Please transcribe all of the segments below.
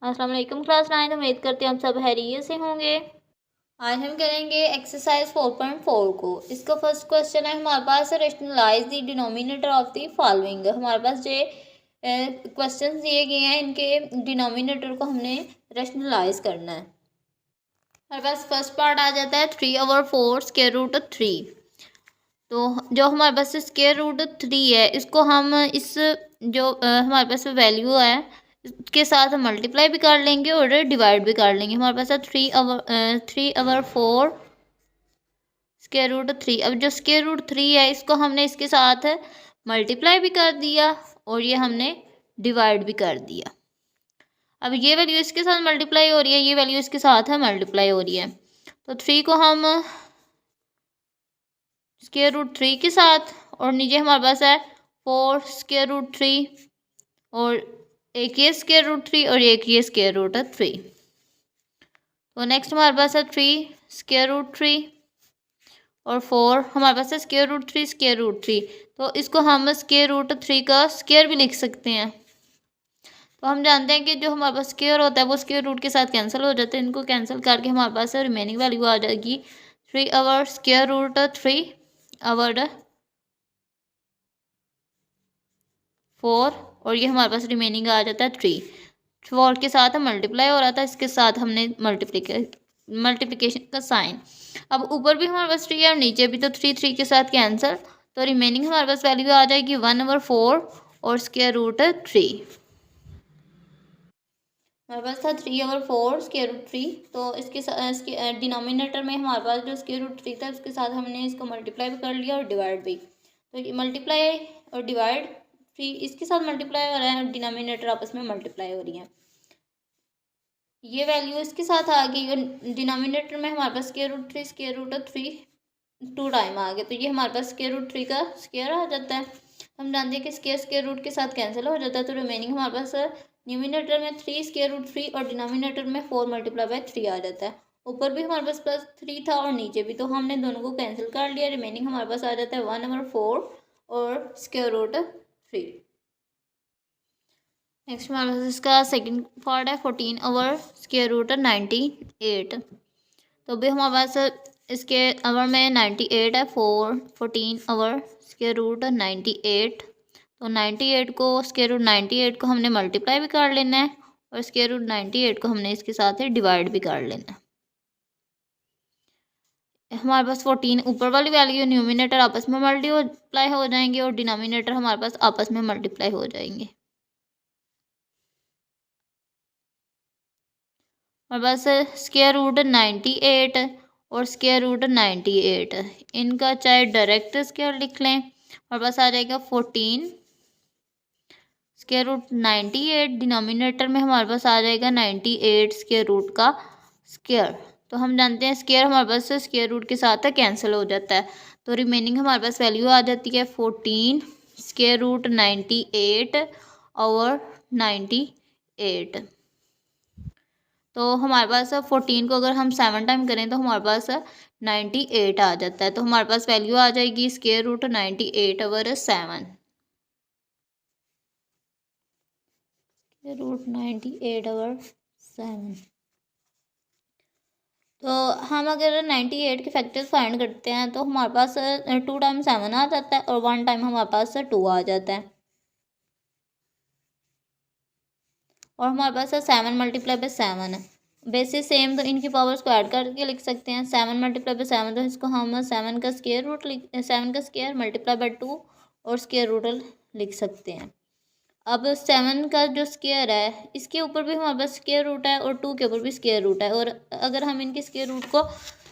अस्सलाम वालेकुम क्लास 9। उम्मीद करते हैं आप सब खैरियत से होंगे। आज हम करेंगे एक्सरसाइज 4.4 को। इसका फर्स्ट क्वेश्चन है हमारे पास, rationalise the denominator of the following. हमारे पास जो क्वेश्चन दिए गए हैं, इनके डिनोमिनेटर को हमने रेशनलाइज करना है। हमारे पास फर्स्ट पार्ट आ जाता है 3/4 स्क्वायर रूट 3। तो जो हमारे पास स्क्वायर रूट 3 है, इसको हम इस जो हमारे पास वैल्यू है इसके साथ मल्टीप्लाई भी कर लेंगे और डिवाइड भी कर लेंगे। हमारे पास है 3/4 स्क्वायर रूट 3। अब जो स्क्वायर रूट 3 है, इसको हमने इसके साथ मल्टीप्लाई भी कर दिया और ये हमने डिवाइड भी कर दिया। अब ये वैल्यू इसके साथ मल्टीप्लाई हो रही है, ये वैल्यू इसके साथ है मल्टीप्लाई हो रही है। तो 3 को हम स्क्वायर रूट 3 के साथ, और नीचे हमारे पास है 4 स्क्वायर रूट 3, और एक ये स्क्वायर रूट 3 और एक ये स्क्वायर रूट 3। तो नेक्स्ट हमारे पास है 3 स्क्वायर रूट 3 और 4 हमारे पास है स्क्वायर रूट 3 स्क्वायर रूट 3। तो इसको हम स्क्वायर रूट 3 का स्क्वायर भी लिख सकते हैं। तो हम जानते हैं कि जो हमारे पास स्क्वायर होता है वो स्क्वायर रूट के साथ कैंसिल हो जाते हैं। इनको कैंसिल करके हमारे पास रिमेनिंग वैल्यू आ जाएगी 3 स्क्वायर रूट 3 4, और ये हमारे पास रिमेनिंग आ जाता है 3। 4 के साथ मल्टीप्लाई हो रहा था, इसके साथ हमने मल्टीप्लिकेशन का साइन। अब ऊपर भी हमारे पास 3 है और नीचे भी, तो 3 के साथ कैंसिल। तो रिमेनिंग हमारे पास वैल्यू आ जाएगी 1/4 और स्क्वायर रूट 3। हमारे पास था 3/4 स्क्वायर रूट 3। तो इसके डिनोमिनेटर में हमारे पास जो स्क्वायर रूट 3 था, उसके साथ हमने इसको मल्टीप्लाई भी कर लिया और डिवाइड भी। तो ये मल्टीप्लाई और डिवाइड 3 इसके साथ मल्टीप्लाई हो रहा है और डिनोमिनेटर आपस में मल्टीप्लाई हो रही है। ये वैल्यू इसके साथ आ गई और डिनोमिनेटर में हमारे पास स्क्वायर रूट 3 2 टाइम आ गया। तो ये हमारे पास स्क्वायर रूट 3 का स्क्वायर आ जाता है। हम जानते हैं कि स्क्वायर रूट के साथ कैंसिल हो जाता है। तो रिमेनिंग हमारे पास न्यूमिनेटर में 3 स्क्वायर रूट 3 और डिनोमिनेटर में 4 × 3 आ जाता है। ऊपर भी हमारे पास +3 था और नीचे भी, तो हमने दोनों को कैंसिल कर लिया। रिमेनिंग हमारे पास आ जाता है 1/4 और स्क्वायर रूट 3। नेक्स्ट हमारे पास इसका सेकंड पार्ट है 14 स्क्वायर रूट 98। तो भी हमारे पास इसके अवर में 98 है, 14 स्क्वायर रूट 98। तो 98 को स्क्वायर रूट 98 को हमने मल्टीप्लाई भी कर लेना है और स्क्वायर रूट 98 को हमने इसके साथ ही डिवाइड भी कर लेना है। हमारे पास 14 ऊपर वाली वैल्यू न्यूमिनेटर आपस में मल्टीप्लाई हो जाएंगे और डिनोमिनेटर हमारे पास आपस में मल्टीप्लाई हो जाएंगे। हमारे पास स्क्वायर रूट 98 और स्क्वायर रूट 98, इनका चाहे डायरेक्ट स्क्वायर लिख लें, हमारे पास आ जाएगा 14 स्क्वायर रूट 98। डिनोमिनेटर में हमारे पास आ जाएगा 98 स्क्वायर रूट का स्क्वायर। तो हम जानते हैं स्क्वायर हमारे पास स्क्वायर रूट के साथ कैंसिल हो जाता है। तो रिमेनिंग हमारे पास वैल्यू आ जाती है 14 स्क्वायर रूट 98 और 98। तो हमारे पास 14 को अगर हम 7 टाइम करें तो हमारे पास 98 आ जाता है। तो हमारे पास वैल्यू आ जाएगी स्क्वायर रूट 98/7। रूट 98/7। तो हम अगर 98 के फैक्टर्स फाइंड करते हैं तो हमारे पास 2 टाइम 7 आ जाता है और 1 टाइम हमारे पास 2 आ जाता है। और हमारे पास 7 × 7 है। बेसिस सेम, तो इनकी पावर्स को ऐड करके लिख सकते हैं। 7 × 7, तो इसको हम 7 का स्क्वायर रूट 7 का स्क्वायर मल्टीप्लाई 2 और स्क्वायर रूट लिख सकते हैं। अब 7 का जो स्क्वायर है, इसके ऊपर भी हमारे पास स्क्वायर रूट है और 2 के ऊपर भी स्क्वायर रूट है। और अगर हम इनके स्क्वायर रूट को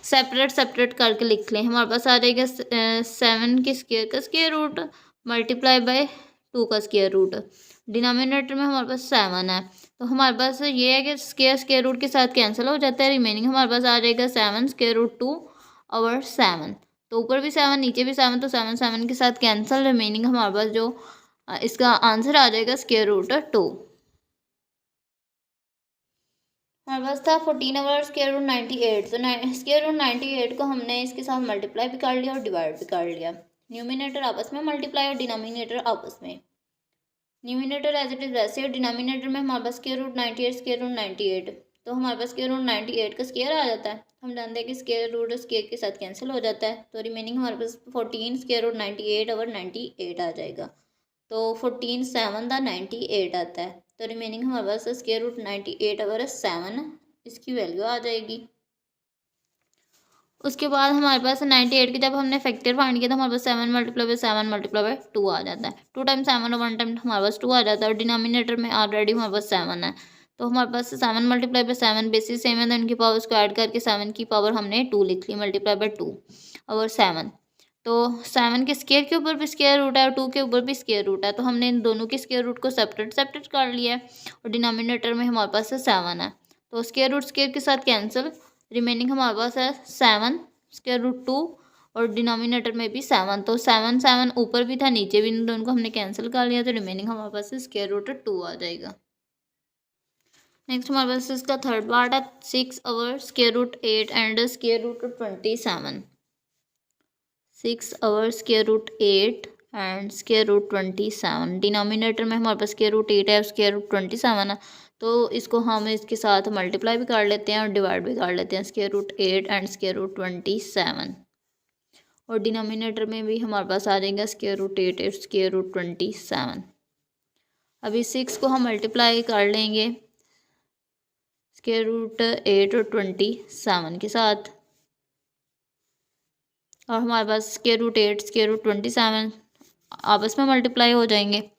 सेपरेट करके लिख लें, हमारे पास आ जाएगा 7 के स्क्वायर का स्क्वायर रूट मल्टीप्लाई 2 का स्क्वायर रूट। डिनोमिनेटर में हमारे पास 7 है। तो हमारे पास ये है कि स्क्वायर रूट के साथ कैंसिल हो जाता है। रिमेनिंग हमारे पास आ जाएगा 7 स्क्वायर रूट 2/7। तो ऊपर भी 7 नीचे भी 7, तो 7 के साथ कैंसिल। रिमेनिंग हमारे पास जो इसका आंसर आ जाएगा स्क्वायर रूट 2। हमारे पास था 14 स्क्वायर रूट 98। तो स्क्वायर रूट 98 को हमने इसके साथ मल्टीप्लाई भी कर लिया और डिवाइड भी कर लिया। न्यूमिनेटर आपस में मल्टीप्लाई और डिनोमिनेटर आपस में। न्यूमिनेटर एज इट इज़ वैसे ही, डिनोमिनेटर में हमारे पास स्क्वायर रूट 98 स्क्वायर रूट 98, तो हमारे पास स्क्वायर रूट 98 का स्क्वायर आ जाता है। हम जानते हैं कि स्क्वायर रूट स्क्वायर के साथ कैंसिल हो जाता है, तो रिमेनिंग हमारे पास 14 स्क्वायर रूट 98 ओवर 98 आ जाएगा। तो 14 7 दा 98 आता है, तो रिमेनिंग हमारे पास स्क्वायर रूट 98 ओवर 7 इसकी वैल्यू आ जाएगी। उसके बाद हमारे पास 98 की जब हमने फैक्टर फाइंड किया तो हमारे पास 7 मल्टीप्लाई बाई 7 मल्टीप्लाई बाई 2 आ जाता है। 2 टाइम 7 और 1 टाइम हमारे पास 2 आ जाता है, और डिनोमिनेटर में ऑलरेडी हमारे पास 7 है, तो हमारे पास 7 मल्टीप्लाई बाई 7 बेसिस सेम है, तो इनकी पावर्स को ऐड करके 7 की पावर हमने 2 लिख ली मल्टीप्लाई बाई 2 और 7। तो 7 के स्क्वायर के ऊपर भी स्क्वायर रूट है और 2 के ऊपर भी स्क्वायर रूट है, तो हमने इन दोनों के स्क्वायर रूट को सेपरेट कर लिया है, और डिनोमिनेटर में हमारे पास 7 है, तो स्क्वायर रूट स्क्वायर के साथ कैंसिल, रिमेनिंग हमारे पास है 7 स्क्वायर रूट 2 और डिनोमिनेटर में भी 7, तो 7 7 ऊपर भी था नीचे भी, इन दोनों को हमने कैंसिल कर लिया, तो रिमेनिंग हमारे पास स्क्वायर रूट 2 आ जाएगा। नेक्स्ट हमारे पास इसका थर्ड पार्ट है 6 over square root 8 and square root 27। 6 over square root 8 and square root 27, denominator में हमारे पास स्क्वायर रूट 8 है, स्क्वायर रूट 27 है, तो इसको हम इसके साथ मल्टीप्लाई भी कर लेते हैं और डिवाइड भी कर लेते हैं, square root 8 and square root 27, और डिनोमिनेटर में भी हमारे पास आ जाएगा स्क्वायर रूट 8 और स्क्वायर रूट 27। अभी 6 को हम मल्टीप्लाई कर लेंगे स्क्वायर रूट 8 और 27 के साथ, और हमारे पास स्क्वायर रूट 8 स्क्वायर रूट 27 आपस में मल्टीप्लाई हो जाएंगे,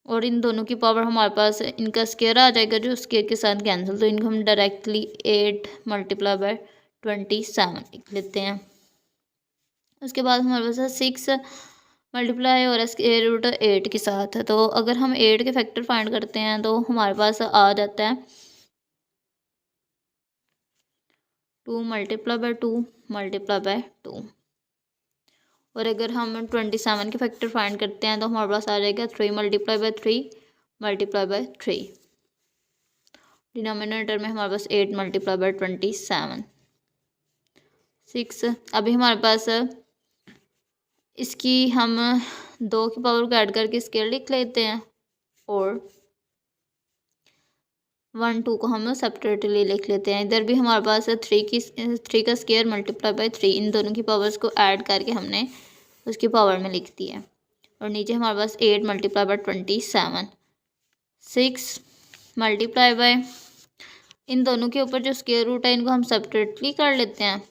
और इन दोनों की पावर हमारे पास इनका स्क्वायर आ जाएगा जो स्क्वायर के साथ कैंसिल, तो इनको हम डायरेक्टली 8 मल्टीप्लाई बाय 27 लिख लेते हैं। उसके बाद हमारे पास 6 मल्टीप्लाई और स्क्वायर रूट 8 के साथ है, तो अगर हम 8 के फैक्टर फाइंड करते हैं तो हमारे पास आ जाता है 2 मल्टीप्लाई बाय 2 मल्टीप्लाई बाय 2, और अगर हम 27 के फैक्टर फाइंड करते हैं तो हमारे पास आ जाएगा 3 multiply by 3 multiply by 3, denominator में हमारे पास 8 मल्टीप्लाई बाय 27 6। अभी हमारे पास इसकी हम 2 की पावर को ऐड करके स्क्वायर लिख लेते हैं, और 1 2 को हम सेपरेटली लिख लेते हैं। इधर भी हमारे पास 3 का स्क्वायर मल्टीप्लाई बाय 3, इन दोनों की पावर्स को ऐड करके हमने उसकी पावर में लिख दी है, और नीचे हमारे पास 8 मल्टीप्लाई बाय 27 6 मल्टीप्लाई बाय, इन दोनों के ऊपर जो स्क्वायर रूट है इनको हम सेपरेटली कर लेते हैं,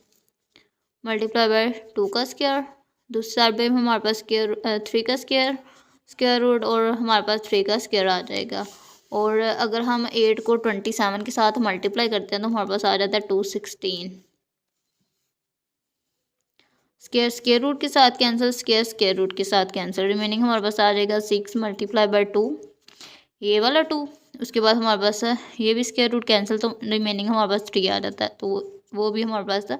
मल्टीप्लाई बाय 2 का स्क्वायर, दूसरी साइड पे हमारे पास 3 का स्क्वायर रूट, और हमारे पास 3 का स्क्वायर आ जाएगा, और अगर हम 8 को 27 के साथ मल्टीप्लाई करते हैं तो हमारे पास आ जाता है 216, स्क्वायर रूट के साथ कैंसिल, स्क्वायर रूट के साथ कैंसिल, रिमेनिंग हमारे पास आ जाएगा 6 मल्टीप्लाई बाय 2 ये वाला 2, उसके बाद हमारे पास ये भी स्क्वायर रूट कैंसिल, तो रिमेनिंग हमारे पास 3 आ जाता है, तो वो भी हमारे पास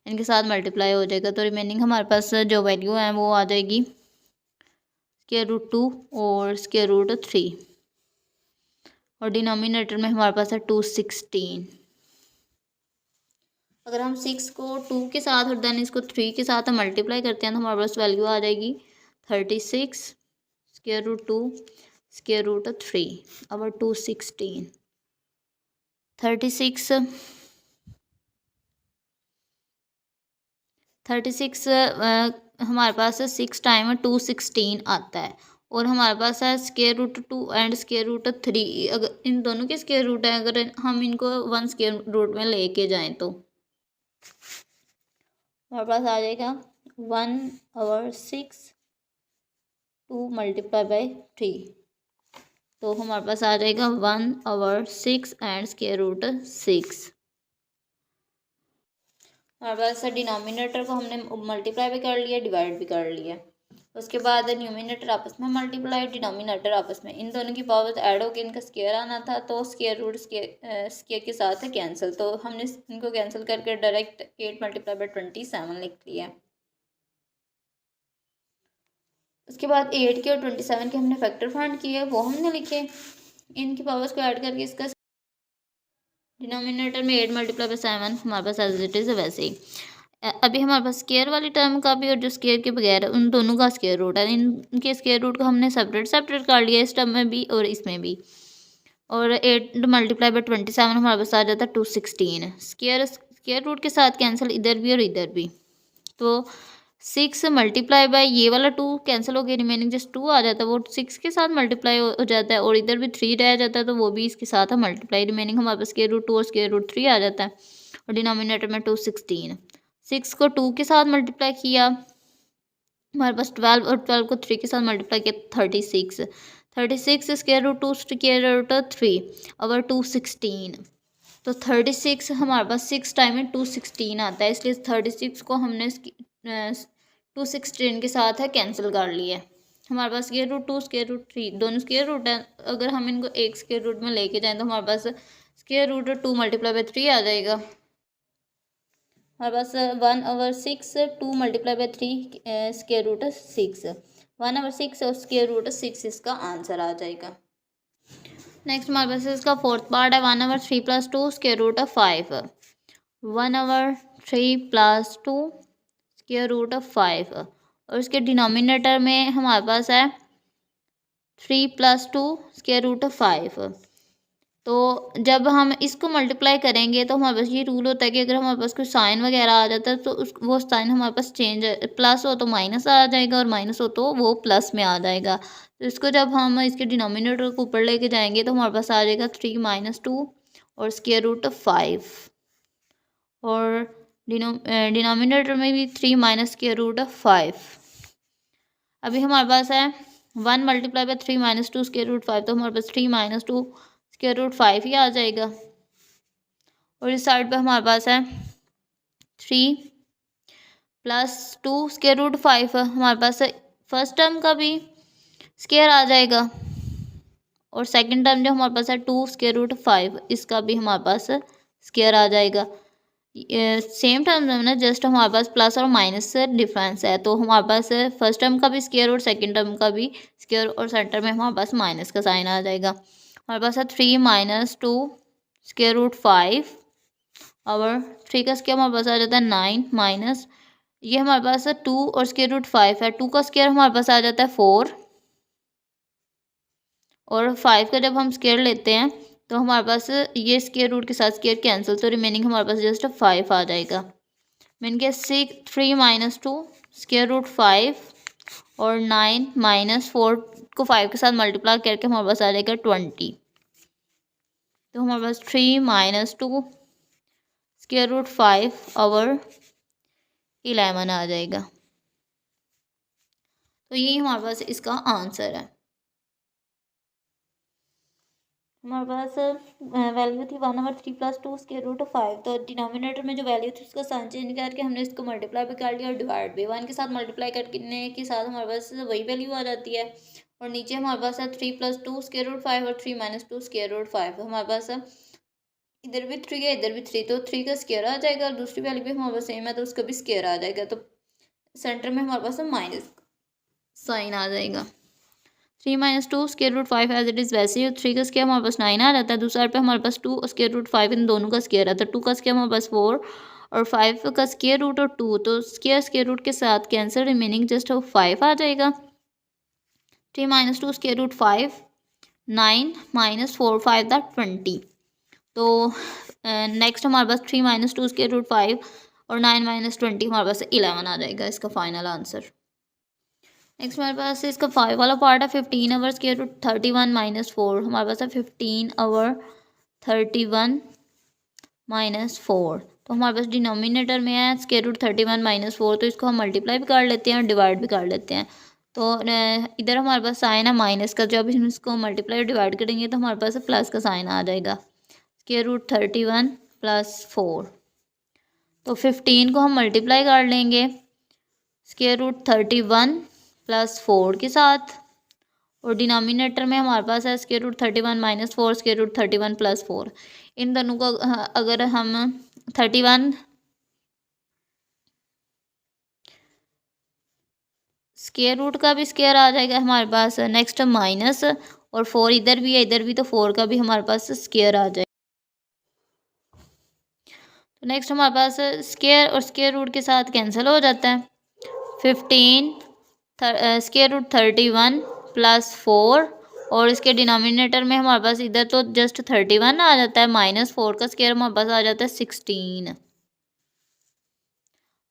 इनके साथ मल्टीप्लाई हो जाएगा, तो रिमेनिंग हमारे पास जो वैल्यू है वो आ जाएगी स्क्वायर रूट 2 और स्क्वायर रूट 3, और डिनोमिनेटर में हमारे पास है 216। अगर हम 6 को 2 के साथ और देन इसको 3 के साथ मल्टीप्लाई करते हैं तो हमारे पास वैल्यू आ जाएगी 36 स्क्वायर रूट 2 स्क्वायर रूट 3 और 216। 36 हमारे पास 6 टाइम 216 आता है, और हमारे पास है square root 2 and square root 3, अगर इन दोनों के स्क्वायर रूट है, अगर हम इनको 1 स्क्वायर रूट में लेके जाएं तो हमारे पास आ जाएगा 1/6 2 मल्टीप्लाई बाय 3, तो हमारे पास आ जाएगा 1/6 एंड स्क्वायर रूट 6। हमारे पास डिनोमिनेटर को हमने मल्टीप्लाई भी कर लिया, डिवाइड भी कर लिया, उसके बाद न्यूमिनेटर आपस में मल्टीप्लाई, डिनोमिनेटर आपस में, इन दोनों की पावर्स ऐड होकर इनका स्क्वायर आना था, तो स्क्वायर रूट स्क्वायर के साथ है कैंसिल, तो हमने इनको कैंसिल करके डायरेक्ट 8 मल्टीप्लाई बाय 27 लिख लिया। उसके बाद 8 के और 27 के हमने फैक्टर फाइंड किए, वो हमने लिखे, इनकी पावर्स को ऐड करके इसका डिनोमिनेटर में 8 मल्टीप्लाई बाय 7 हमारे पास एज इट इज़ वैसे ही, अभी हमारे पास स्केयर वाली टर्म का भी और जो स्केयर के बगैर है उन दोनों का स्केयर रूट है, इनके स्केयर रूट को हमने सेपरेट कर लिया इस टर्म में भी और इसमें भी। और 8 मल्टीप्लाई बाई 27 हमारे पास आ जाता है 216। स्केयर रूट के साथ कैंसिल इधर भी और इधर भी, तो 6 मल्टीप्लाई बाई ये वाला 2 कैंसिल हो गया, रिमेनिंग जस्ट 2 आ जाता है, वो 6 के साथ मल्टीप्लाई हो जाता है और इधर भी 3 रह जाता है तो वो भी इसके साथ है मल्टीप्लाई, रिमेनिंग हमारे पास स्केयर रूट 2 और स्केयर रूट 3 आ जाता है और डिनोमिनेटर में 216। 6 को 2 के साथ मल्टीप्लाई किया हमारे पास 12 और 12 को 3 के साथ मल्टीप्लाई किया 36 स्केयर रूट 2 स्केयर रूट 3 और 216, तो 36 हमारे पास 6 टाइम में 216 आता है, इसलिए 36 को हमने 216 के साथ है कैंसिल कर लिया। हमारे पास स्केयर रूट 2 स्केयर रूट 3 दोनों स्केयर रूट है, अगर हम इनको एक स्केयर रूट में लेके जाएं तो हमारे पास स्केयर रूट 2 मल्टीप्लाई बाई 3 आ जाएगा। हमारे पास 1/6 2 मल्टीप्लाई बाई 3 स्केयर रूट 6, 1/6 और स्केयर रूट 6 इसका आंसर आ जाएगा। नेक्स्ट हमारे पास इसका फोर्थ पार्ट है 1/3 + 2 स्केयर रूट 5, 1/3 + 2 स्केयर रूट 5 और इसके डिनोमिनेटर में हमारे पास है 3 + 2 स्केयर रूट 5। तो जब हम इसको मल्टीप्लाई करेंगे तो हमारे पास ये रूल होता है कि अगर हमारे पास कोई साइन वगैरह आ जाता है तो वो साइन हमारे पास चेंज, प्लस हो तो माइनस आ जाएगा और माइनस हो तो वो प्लस में आ जाएगा। तो इसको जब हम इसके डिनोमिनेटर को ऊपर लेके जाएंगे तो हमारे पास आ जाएगा 3 - 2 और स्केयर रूट 5 और डिनोमिनेटर में भी 3 - स्केयर रूट 5। अभी हमारे पास है 1 मल्टीप्लाई बाई 3 - 2 स्केयर रूट 5, तो हमारे पास 3 - 2 स्केयर रूट 5 ही आ जाएगा। और इस साइड पे हमारे पास है 3 + 2 स्केयर रूट 5, हमारे पास फर्स्ट टर्म का भी स्केयर आ जाएगा और सेकंड टर्म जो हमारे पास है 2 स्केयर रूट 5 इसका भी हमारे पास स्केयर आ जाएगा। सेम टर्म्स में ना जस्ट हमारे पास प्लस और माइनस से डिफरेंस है, तो हमारे पास फर्स्ट टर्म का भी स्केयर और सेकंड टर्म का भी स्केयर और सेंटर में हमारे पास माइनस का साइन आ जाएगा। हमारे पास है 3 - 2 स्केयर रूट 5 और 3 का स्केयर हमारे पास आ जाता है 9 माइनस ये हमारे पास है 2 और स्केयर रूट 5 है, 2 का स्केयर हमारे पास आ जाता है 4 और 5 का जब हम स्केयर लेते हैं तो हमारे पास ये स्केयर रूट के साथ स्केयर कैंसिल, तो रिमेनिंग हमारे पास जस्ट 5 आ जाएगा। मीन के 3 - 2 स्केयर रूट 5 और 9 - 4 को 5 के साथ मल्टीप्लाई करके हमारे पास आ जाएगा 20, तो हमारे पास 3 - 2 स्केयर रूट 5 और 11 आ जाएगा। तो यही हमारे पास इसका आंसर है। हमारे पास वैल्यू थी 1/3 + 2 स्केयर रूट 5, तो डिनोमिनेटर में जो वैल्यू थी उसका साइन चेंज करके हमने इसको मल्टीप्लाई भी कर लिया और डिवाइड भी 1 के साथ मल्टीप्लाई करने के साथ हमारे पास वही वैल्यू आ जाती है। और नीचे हमारे पास है 3 + 2 स्केयर रूट 5 और 3 - 2 स्केयर रूट 5, हमारे पास इधर भी 3 है इधर भी 3, तो 3 का स्केयर आ जाएगा और दूसरी वैल्यू भी हमारे पास सेम है तो उसका भी स्केयर आ जाएगा, तो सेंटर में हमारे पास माइनस साइन आ जाएगा। 3 - 2 square root 5 as it is वैसे ही, 3 का स्केयर हमारे पास 9 आ जाता है, दूसरा साइड पे हमारे पास 2 और स्केयर रूट 5 इन दोनों का स्केयर आता है, 2 का स्केयर हमारे पास 4 और 5 का स्केयर रूट और 2, तो स्केयर रूट के साथ कैंसिल, रिमेनिंग जस्ट 5 आ जाएगा। 3 - 2 स्केयर रूट 5 9 - 4 5 द 20, तो नेक्स्ट हमारे पास 3 - 2 स्केयर रूट 5 और 9 - 20 हमारे पास 11 आ जाएगा इसका फाइनल आंसर। नेक्स्ट हमारे पास इसका 5 वाला पार्ट है 15 आवर स्केयर रूट 31 - 4, हमारे पास है 15 आवर 31 - 4, तो हमारे पास डिनोमिनेटर में है स्केयर रूट 31 - 4, तो इसको हम मल्टीप्लाई भी कर लेते हैं और डिवाइड भी कर लेते हैं। तो इधर हमारे पास साइन है माइनस का, जब हम इसको मल्टीप्लाई डिवाइड करेंगे तो हमारे पास प्लस का साइन आ जाएगा, स्केयर रूट 31 + 4, तो 15 को हम मल्टीप्लाई कर लेंगे स्केयर रूट 31 + 4 के साथ और डिनोमिनेटर में हमारे पास है स्केयर रूट 31 - 4 स्केयर रूट 31 + 4, इन दोनों को अगर हम 31 स्केयर रूट का भी स्केयर आ जाएगा हमारे पास, नेक्स्ट माइनस और 4 इधर भी है इधर भी, तो 4 का भी हमारे पास स्केयर आ जाएगा। नेक्स्ट हमारे पास स्क्वायर और स्क्वायर रूट के साथ कैंसिल हो जाता है। 15 स्क्वायर रूट 31 प्लस 4 और इसके डिनोमिनेटर में हमारे पास इधर तो जस्ट 31 आ जाता है, -4 का स्क्वायर हमारे पास आ जाता है 16।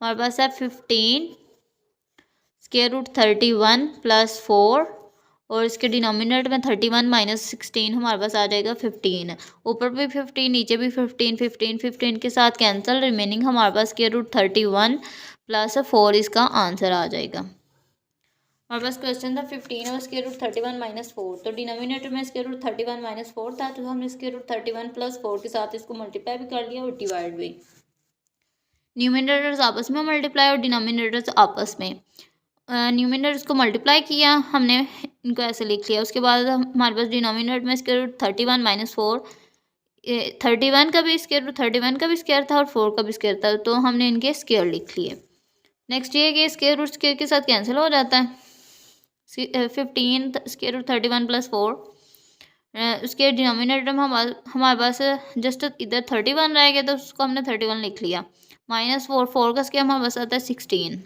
हमारे पास है 15 स्क्वायर रूट 31 प्लस 4 और इसके डिनोमिनेटर में 31 माइनस 16 हमारे पास आ जाएगा 15। ऊपर भी 15 नीचे भी 15, 15 15 के साथ कैंसिल, रिमेनिंग हमारे पास स्क्वायर रूट 31 प्लस 4 इसका आंसर आ जाएगा। हमारे पास क्वेश्चन था 15 और स्क्वायर रूट 31 माइनस 4, तो डिनोमिनेटर में स्क्वायर रूट 31 माइनस 4 था, तो हमने स्क्वायर रूट 31 प्लस 4 के साथ इसको मल्टीप्लाई भी कर लिया और डिवाइड भी। न्यूमिनेटर्स आपस में मल्टीप्लाई और डिनोमिनेटर्स आपस में। न्यूमिनेटर्स को मल्टीप्लाई किया हमने, इनको ऐसे लिख लिया। उसके बाद हमारे पास डिनोमिनेटर में स्क्वायर रूट 31 माइनस 4, 31 का भी स्क्वायर रूट 31 का भी स्क्वायर था और 4 का भी स्क्वायर था, तो हमने इनके स्क्वायर लिख लिए। नेक्स्ट ये कि स्क्वायर रूट स्क्वायर के साथ कैंसिल हो जाता है। 15 स्क्वायर रूट 31 प्लस 4, उसके डिनोमिनेटर में हमारे पास जस्ट इधर 31 रह गया, तो उसको हमने 31 लिख लिया। -4, 4 का स्क्वायर हमारे पास आता है 16।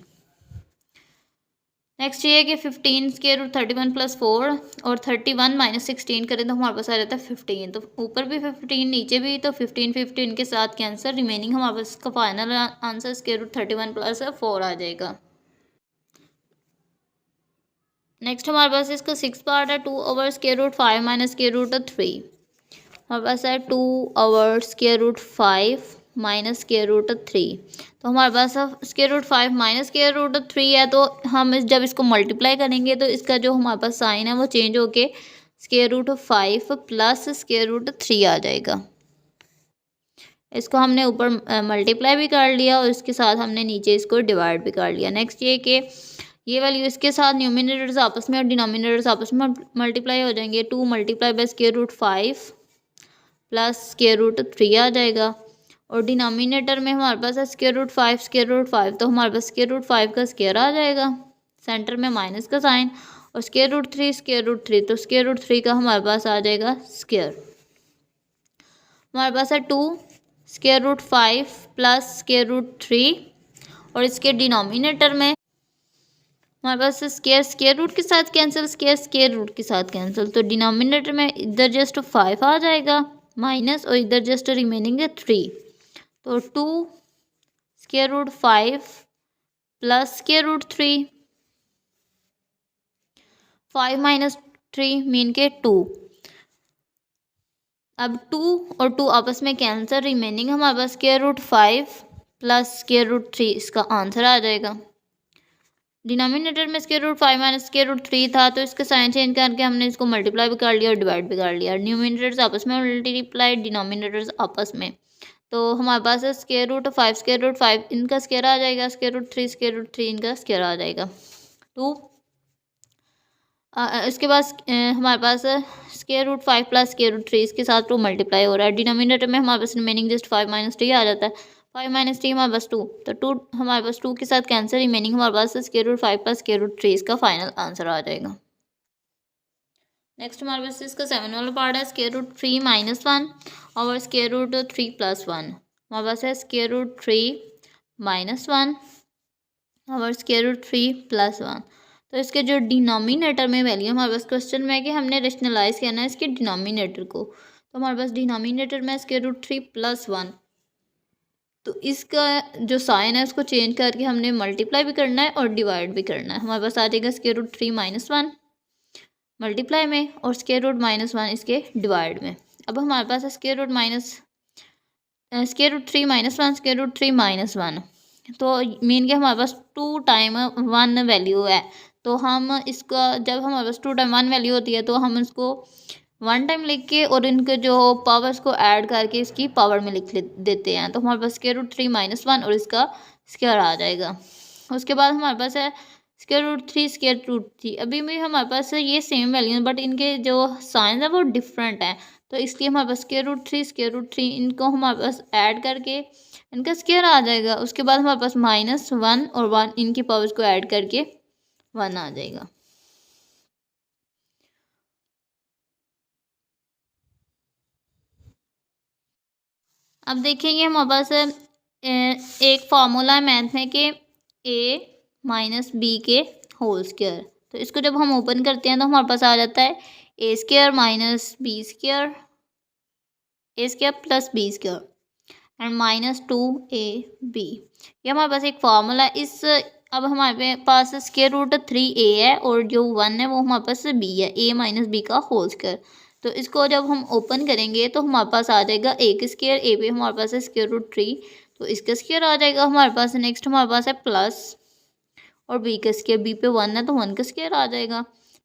नेक्स्ट ये है कि 15 स्क्वायर रूट 31 प्लस 4 और 31 माइनस 16 करें तो हमारे पास आ जाता है 15। तो ऊपर भी 15 नीचे भी, तो 15 15 के साथ कैंसर, रिमेनिंग हमारे पास इसका final answer square root 31 plus 4 आ जाएगा। नेक्स्ट हमारे पास इसका 6 पार्ट है। 2 over square root 5 minus square root 3। हमारे पास है 2 over square root 5 minus square root 3। तो हमारे पास square root 5 minus square root 3 है, तो हम जब इसको मल्टीप्लाई करेंगे तो इसका जो हमारे पास साइन है वो चेंज होके square root 5 plus square root 3 आ जाएगा। इसको हमने ऊपर मल्टीप्लाई भी कर लिया और इसके साथ हमने नीचे इसको डिवाइड भी कर लिया। नेक्स्ट ये कि ये वैल्यू इसके साथ न्यूमिनेटर्स आपस में और डिनोमिनेटर्स आपस में मल्टीप्लाई हो जाएंगे। 2 multiply by square root 5 plus square root 3 आ जाएगा। और डिनोमिनेटर में हमारे पास है स्क्वायर रूट 5, तो हमारे पास स्क्वायर रूट 5 का स्क्वायर आ जाएगा, सेंटर में माइनस का साइन, और स्क्वायर रूट 3, तो स्क्वायर रूट 3 का हमारे पास आ जाएगा स्क्वायर। हमारे पास है 2 square root 5 plus square root 3 और इसके डिनोमिनेटर में हमारे पास स्क्वायर स्क्वायर रूट के साथ कैंसिल, स्क्वायर स्क्वायर रूट के साथ कैंसिल, तो डिनोमिनेटर में इधर जस्ट 5 आ जाएगा माइनस, और इधर जस्ट रिमेनिंग है 3, तो 2 square root 5 plus square root 3, 5 minus 3 mean के 2। अब 2 और 2 आपस में कैंसिल, रिमेनिंग हमारे पास square root 5 plus square root 3 इसका आंसर आ जाएगा। डिनोमिनेटर में square root 5 minus square root 3 था, तो इसका साइन चेंज करके हमने इसको मल्टीप्लाई भी कर लिया और डिवाइड भी कर लिया। न्यूमिनेटर्स आपस में मल्टीप्लाई, डिनोमिनेटर्स आपस में, तो हमारे पास है स्क्वायर रूट 5 इनका स्क्वायर आ जाएगा, स्क्वायर रूट 3 इनका स्क्वायर आ जाएगा 2। इसके बाद हमारे पास square root 5 plus square root 3 इसके साथ 2 मल्टीप्लाई हो रहा है। डिनोमिनेटर में हमारे पास रिमेनिंग जस्ट 5 माइनस 3 आ जाता है, 5 माइनस 3 हमारे पास 2, तो 2 हमारे पास 2 के साथ कैंसिल, रिमेनिंग हमारे पास square root 5 plus square root 3 इसका फाइनल आंसर आ जाएगा। नेक्स्ट हमारे पास इसका 7 वाला पार्ट है। स्क्वायर रूट 3 माइनस 1 और स्क्वायर रूट 3 प्लस 1। हमारे पास है स्क्वायर रूट 3 माइनस 1 और स्क्वायर रूट 3 प्लस 1। तो इसके जो डिनोमिनेटर में वैल्यू, हमारे पास क्वेश्चन में है कि हमने रेशनलाइज करना है इसके डिनोमिनेटर को, तो हमारे पास डिनोमिनेटर में स्क्वायर रूट 3 प्लस 1, तो इसका जो साइन है उसको चेंज करके हमने मल्टीप्लाई भी करना है और डिवाइड भी करना है। हमारे पास आ जाएगा स्क्वायर रूट 3 माइनस 1 मल्टीप्लाई में और स्क्वायर रूट माइनस 1 इसके डिवाइड में। अब हमारे पास है square root 3 minus 1 square root 3 minus 1, तो मीन के हमारे पास 2 टाइम 1 वैल्यू है, तो हम इसका जब हमारे पास 2 टाइम 1 वैल्यू होती है तो हम इसको 1 टाइम लिख के और इनके जो पावर्स को ऐड करके इसकी पावर में लिख देते हैं, तो हमारे पास स्क्वायर रूट 3 माइनस 1 और इसका स्क्वायर आ जाएगा। उसके बाद हमारे पास है स्क्वायर रूट 3 स्क्वायर रूट 3। अभी भी हमारे पास ये सेम वैल्यू है बट इनके जो साइंस है वो डिफरेंट है, तो इसलिए हमारे पास स्क्वायर रूट 3 इनको हमारे पास ऐड करके इनका स्क्वायर आ जाएगा। उसके बाद हमारे पास -1 और 1 इनकी पावर्स को ऐड करके 1 आ जाएगा। अब देखेंगे हमारे पास एक फार्मूला है मैथ में कि ए माइनस बी के होल स्क्वायर, तो इसको जब हम ओपन करते हैं तो हमारे पास आ जाता है A square minus B square, A square plus B square and minus 2ab। ये हमारे पास एक फार्मूला है। इस अब हमारे पास स्क्वायर रूट 3a है और जो 1 है वो हमारे पास b है, a माइनस बी का होल स्क्वायर। तो इसको जब हम ओपन करेंगे तो हमारे पास आ जाएगा ए का स्क्वायर, ए पे हमारे पास है स्क्वायर रूट 3, तो इसका स्क्वायर आ जाएगा हमारे पास। नेक्स्ट हमारे पास है प्लस और बी का स्क्वायर, बी पे 1 है तो 1 का स्क्वायर आ जाएगा।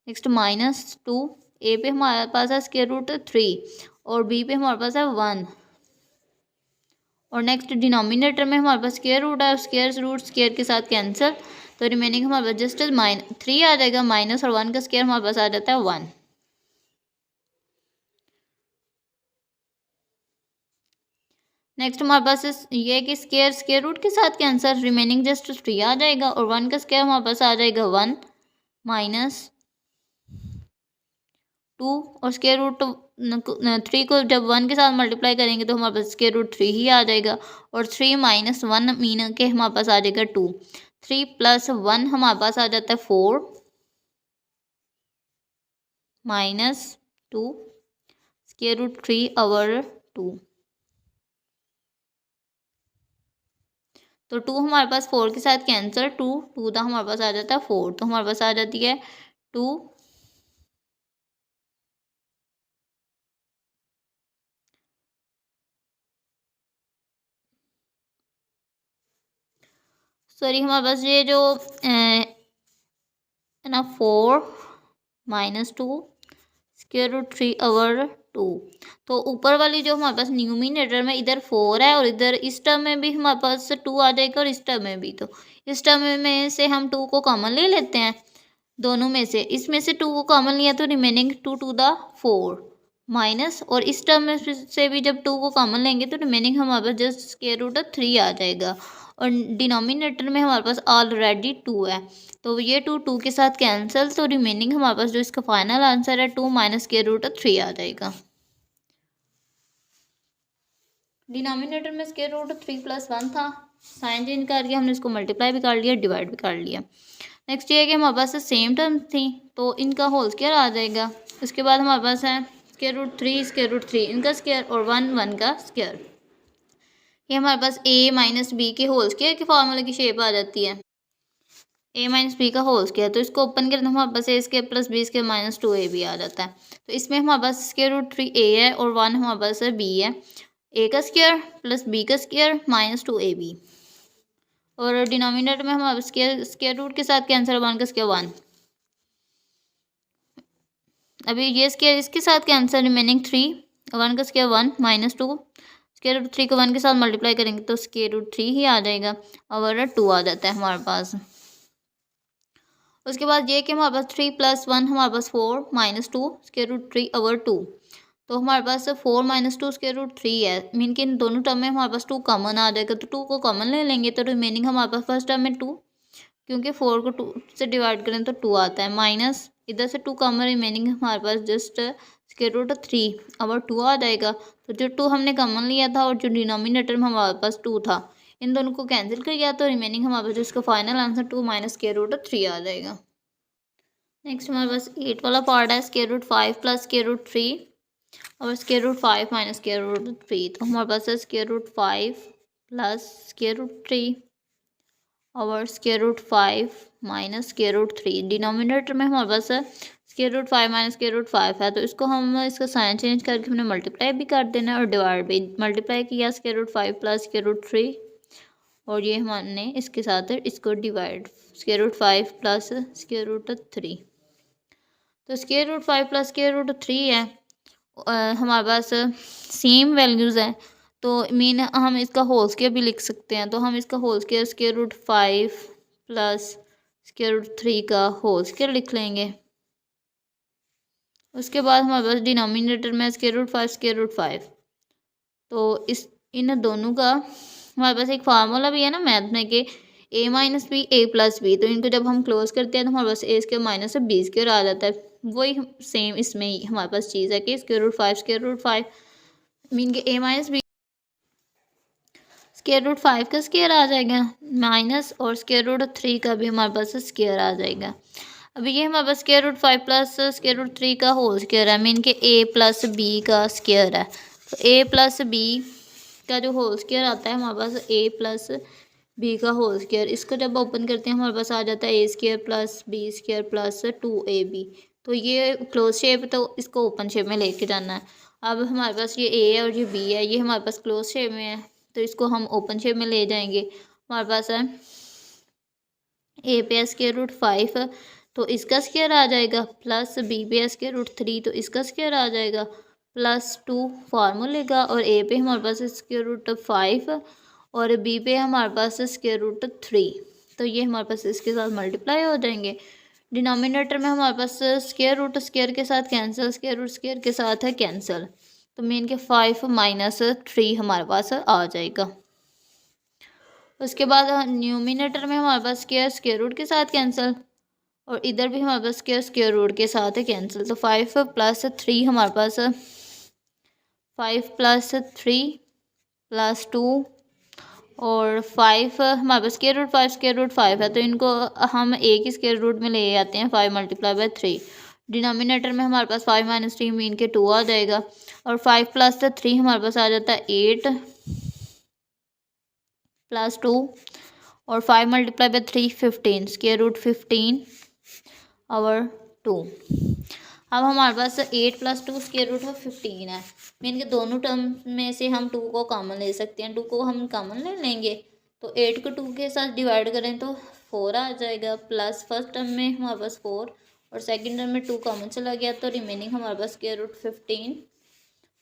नेक्स्ट माइनस 2, ए पे हमारे पास है स्क्वायर रूट 3 और बी पे हमारे पास है 1। और नेक्स्ट डिनोमिनेटर में हमारे पास स्क्वायर रूट है, स्क्वायर रूट स्क्वायर के साथ कैंसिल, तो रिमेनिंग हमारे पास जस्ट 3 आ जाएगा, माइनस और 1 का स्क्वायर हमारे पास आ जाता है 1। नेक्स्ट हमारे पास ये कि स्क्वायर रूट के साथ कैंसिल, रिमेनिंग जस्ट 3 आ जाएगा और 1 का स्क्वायर हमारे पास आ जाएगा 1 माइनस 2 और स्क्वायर रूट 3 को जब 1 के साथ मल्टीप्लाई करेंगे तो हमारे पास स्क्वायर रूट 3 ही आ जाएगा और 3 माइनस 1 मीन के हमारे पास आ जाएगा 2। 3 प्लस 1 हमारे पास आ जाता है 4 माइनस 2 स्क्वायर रूट 3 ओवर 2। तो 2 हमारे पास 4 के साथ कैंसिल, 2 था हमारे पास आ जाता है 4, तो हमारे पास आ जाती है 2 सॉरी हमारे पास ये जो है ना 4 माइनस 2 स्क्वायर रूट 3 ओवर 2। तो ऊपर वाली जो हमारे पास न्यूमिनेटर में इधर 4 है और इधर इस टर्म में भी हमारे पास 2 आ जाएगा और इस टर्म में भी, तो इस टर्म में से हम 2 को कॉमन ले लेते हैं दोनों में से। इसमें से 2 को कॉमन लिया तो रिमेनिंग 2 टू द 4 माइनस, और इस टर्म में से भी जब 2 को कॉमन लेंगे तो रिमेनिंग हमारे पास जस्ट स्क्वायर रूट 3 आ जाएगा और डिनोमिनेटर में हमारे पास ऑलरेडी 2 है, तो ये 2 के साथ कैंसिल, तो रिमेनिंग हमारे पास जो इसका फाइनल आंसर है 2 माइनस स्क्वायर रूट 3 आ जाएगा। डिनोमिनेटर में स्क्वायर रूट 3 प्लस 1 था, साइन चेंज करके हमने इसको मल्टीप्लाई भी कर लिया, डिवाइड भी कर लिया। नेक्स्ट ये है कि हमारे पास सेम टर्म थी तो इनका होल स्क्वायर आ जाएगा। उसके बाद हमारे पास है स्क्वायर रूट 3 इनका स्क्वायर और 1 का स्क्वायर। ये हमारे पास a माइनस बी के होल स्क्वायर के फार्मूले की शेप आ जाती है, a माइनस बी का होल स्क्वायर। तो इसको ओपन करें तो हमारे पास a square plus B square minus 2ab आ जाता है। तो इसमें हमारे पास स्क्वायर रूट 3a है और 1 हमारे पास है b है, a का स्क्वायर प्लस b का स्क्वायर माइनस 2ab, और डिनोमिनेटर में हमारे स्क्वायर रूट के साथ कैंसिल, 1 का स्क्वायर 1। अभी ये स्क्वायर इसके साथ कैंसिल, रिमेनिंग 3, 1 का स्क्वायर 1 माइनस 2 स्क्वायर रूट 3 को 1 के साथ मल्टीप्लाई करेंगे तो स्क्वायर रूट 3 ही आ जाएगा और 2 आ जाता है हमारे पास। उसके बाद ये कि हमारे पास 3 प्लस 1 हमारे पास 4 माइनस 2 स्क्वायर रूट 3 ओवर 2, तो हमारे पास 4 माइनस 2 स्क्वायर रूट 3 है, मीन कि इन दोनों टर्म में हमारे पास 2 कॉमन आ जाएगा, तो 2 को कॉमन ले लेंगे तो रिमेनिंग हमारे पास फर्स्ट टर्म में 2, क्योंकि 4 को 2 से डिवाइड करें तो 2 आता है, माइनस इधर से 2 कॉमन, रिमेनिंग हमारे पास जस्ट स्क्वायर रूट 3 ओवर 2 आ जाएगा। तो जो 2 हमने कॉमन लिया था और जो डिनोमिनेटर में हमारे पास 2 था, इन दोनों को कैंसिल कर गया तो रिमेनिंग हमारे पास जिसका final answer 2 minus square root 3 आ जाएगा। नेक्स्ट हमारे पास 8 वाला पार्ट है, square root 5 plus square root 3 और square root 5 minus square root 3। तो हमारे पास है square root 5 plus square root 3 और square root 5 minus square root 3। Denominator में हमारे पास है square root 5 minus square root 5 है, तो इसको हम इसका साइन चेंज करके हमने मल्टीप्लाई भी कर देना है और डिवाइड भी। मल्टीप्लाई किया square root 5 plus square root 3 और ये हमने इसके साथ इसको divide, square root 5 plus square root 3। तो square root 5 plus square root 3 है, हमारे पास सेम वैल्यूज़ हैं, तो मीन हम इसका होल स्क्वायर भी लिख सकते हैं। तो हम इसका whole square square root 5 plus square root 3 का होल स्क्वायर लिख लेंगे। उसके बाद हमारे पास डिनोमिनेटर में स्क्वायर रूट 5, तो इस इन दोनों का हमारे पास एक फार्मूला भी है ना मैथ में कि a minus B A plus B, तो इनको जब हम क्लोज करते हैं तो हमारे पास A square minus B square आ जाता है। वही सेम इसमें ही हमारे पास चीज़ है कि स्क्वायर रूट 5 मीन के a minus B square root 5 का स्क्वायर आ जाएगा माइनस, और स्क्वायर रूट 3 का भी हमारे पास स्क्वायर आ जाएगा। अभी ये हमारे पास square root 5 plus square root 3 का होल स्क्वायर है, मीन के a प्लस बी का स्क्वायर है। तो a प्लस बी का जो होल स्क्वायर आता है हमारे पास a प्लस बी का होल स्क्वायर, इसको जब ओपन करते हैं हमारे पास आ जाता है A square plus B square plus 2ab। तो ये क्लोज शेप, तो इसको ओपन शेप में लेके जाना है। अब हमारे पास ये a है और ये b है, ये हमारे पास क्लोज शेप में है, तो इसको हम ओपन शेप में ले जाएंगे। हमारे पास है a पे स्क्वायर रूट 5, तो इसका स्क्वायर आ जाएगा, प्लस बी पे स्क्वायर रूट 3, तो इसका स्क्वायर आ जाएगा, प्लस 2 फार्मूले का, और ए पे हमारे पास स्क्वायर रूट 5 और बी पे हमारे पास स्क्वायर रूट 3। तो ये हमारे पास इसके साथ मल्टीप्लाई हो जाएंगे। डिनोमिनेटर में हमारे पास स्क्वायर रूट स्क्वायर के साथ कैंसिल, स्क्वायर रूट स्क्वायर के साथ है कैंसिल, तो मीन के 5 माइनस 3 हमारे पास आ जाएगा। उसके बाद न्यूमिनेटर में हमारे पास स्क्वायर स्क्वायर रूट के साथ कैंसिल, और इधर भी हमारे पास स्क्वायर स्क्वायर रूट के साथ है कैंसिल, तो 5 प्लस 3 हमारे पास 5 प्लस 3 प्लस 2 और 5 हमारे पास स्क्वायर रूट 5 है, तो इनको हम एक ही स्क्वायर रूट में ले आते हैं, 5 मल्टीप्लाई बाय 3। डिनोमिनेटर में हमारे पास 5 माइनस 3 मीन के 2 आ जाएगा, और 5 प्लस 3 हमारे पास आ जाता है 8 प्लस 2, और 5 मल्टीप्लाई बाय 3 15, स्क्वायर रूट 15 और 2। अब हमारे पास 8 प्लस 2 स्क्वायर रूट ऑफ 15 है, मीन के दोनों टर्म में से हम 2 को कॉमन ले सकते हैं, 2 को हम कॉमन ले लेंगे, तो 8 को 2 के साथ डिवाइड करें तो 4 आ जाएगा, प्लस फर्स्ट टर्म में हमारे पास 4 और सेकंड टर्म में 2 कॉमन चला गया, तो रिमेनिंग हमारे पास स्क्वायर रूट 15,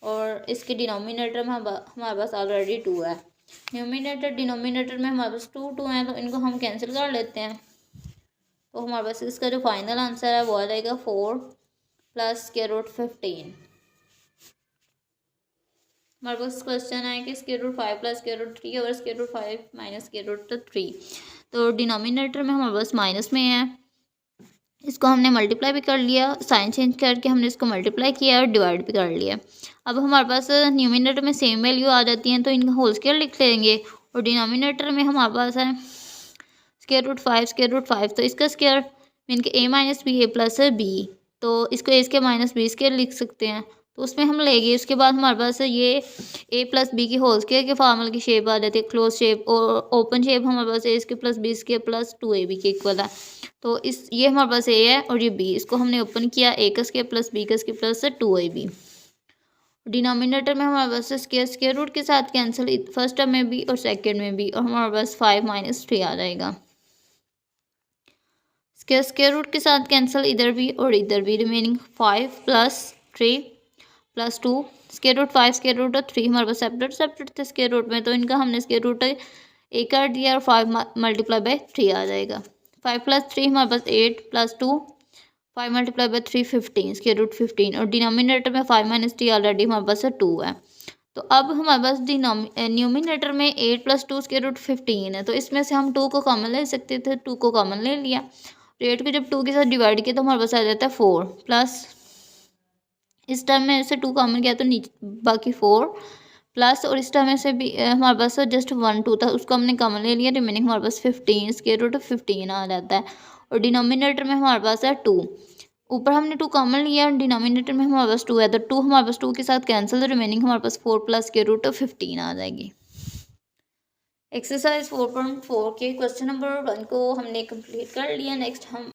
और इसके डिनोमिनेटर में हमारे पास ऑलरेडी 2 है। न्यूमिनेटर डिनोमिनेटर में हमारे पास 2 हैं, तो इनको हम कैंसिल कर लेते हैं, तो हमारे पास इसका जो फाइनल आंसर है वो आ जाएगा 4 प्लस स्क्वायर रूट 15। हमारे पास क्वेश्चन है कि square root 5 plus square root 3 और square root 5 minus square root 3। तो डिनोमिनेटर में हमारे पास माइनस में है, इसको हमने मल्टीप्लाई भी कर लिया, साइन चेंज करके हमने इसको मल्टीप्लाई किया और डिवाइड भी कर लिया। अब हमारे पास न्यूमिनेटर में सेम वैल्यू आ जाती हैं, तो इनका होल स्क्वायर लिख लेंगे, और डिनोमिनेटर में हमारे पास है स्क्वायर रूट 5, तो इसका स्क्वायर मीन के a minus B A plus B, तो इसको A square minus B square लिख सकते हैं, तो उसमें हम लेंगे। उसके बाद हमारे पास ये a प्लस बी की होल स्क्वायर के फार्मूले की शेप आ जाती है क्लोज शेप, और ओपन शेप हमारे पास a square plus B square plus 2ab के इक्वल है। तो इस ये हमारे पास a है और ये b, इसको हमने ओपन किया, a का स्क्वायर प्लस b का स्क्वायर प्लस 2ab। डिनोमिनेटर में हमारे पास स्क्वायर रूट के साथ कैंसिल, फर्स्ट टर्म में भी और सेकेंड में भी, और हमारे पास 5 माइनस 3 आ जाएगा। स्क्वायर रूट के साथ कैंसिल इधर भी और इधर भी, remaining 5 plus 3 plus 2, square root 5 square root 3 हमारे पास सेपरेट थे स्क्वायर रूट में, तो इनका हमने स्क्वायर रूट एक कर दिया, और 5 मल्टीप्लाई बाय 3 आ जाएगा। 5 प्लस 3 हमारे पास 8 plus 2, 5 multiply by 3 15, square root 15, और डिनोमिनेटर में 5 माइनस 3 ऑलरेडी हमारे पास 2 है। तो अब हमारे पास न्यूमिनेटर में 8 प्लस 2 स्क्वायर रूट 15 है, तो इसमें से हम 2 को कॉमन ले सकते थे, 2 को कॉमन ले लिया, 8 को जब 2 के साथ डिवाइड किया तो हमारे पास आ जाता है 4, प्लस इस टर्म में से 2 कॉमन किया तो नीचे बाकी 4, प्लस और इस टर्म में से भी हमारे पास जस्ट 1 2 था, उसको हमने कॉमन ले लिया, रिमेनिंग हमारे पास 15 स्क्वायर रूट 15 आ जाता है, और डिनोमिनेटर में हमारे पास है 2, ऊपर हमने 2 कॉमन लिया, डिनोमिनेटर में हमारे पास 2 है, तो 2 हमारे पास 2 के साथ कैंसिल, तो रिमेनिंग हमारे पास 4 प्लस स्क्वायर रूट 15 आ जाएगी। एक्सरसाइज 4.4 के क्वेश्चन नंबर 1 को हमने कंप्लीट कर लिया। नेक्स्ट हम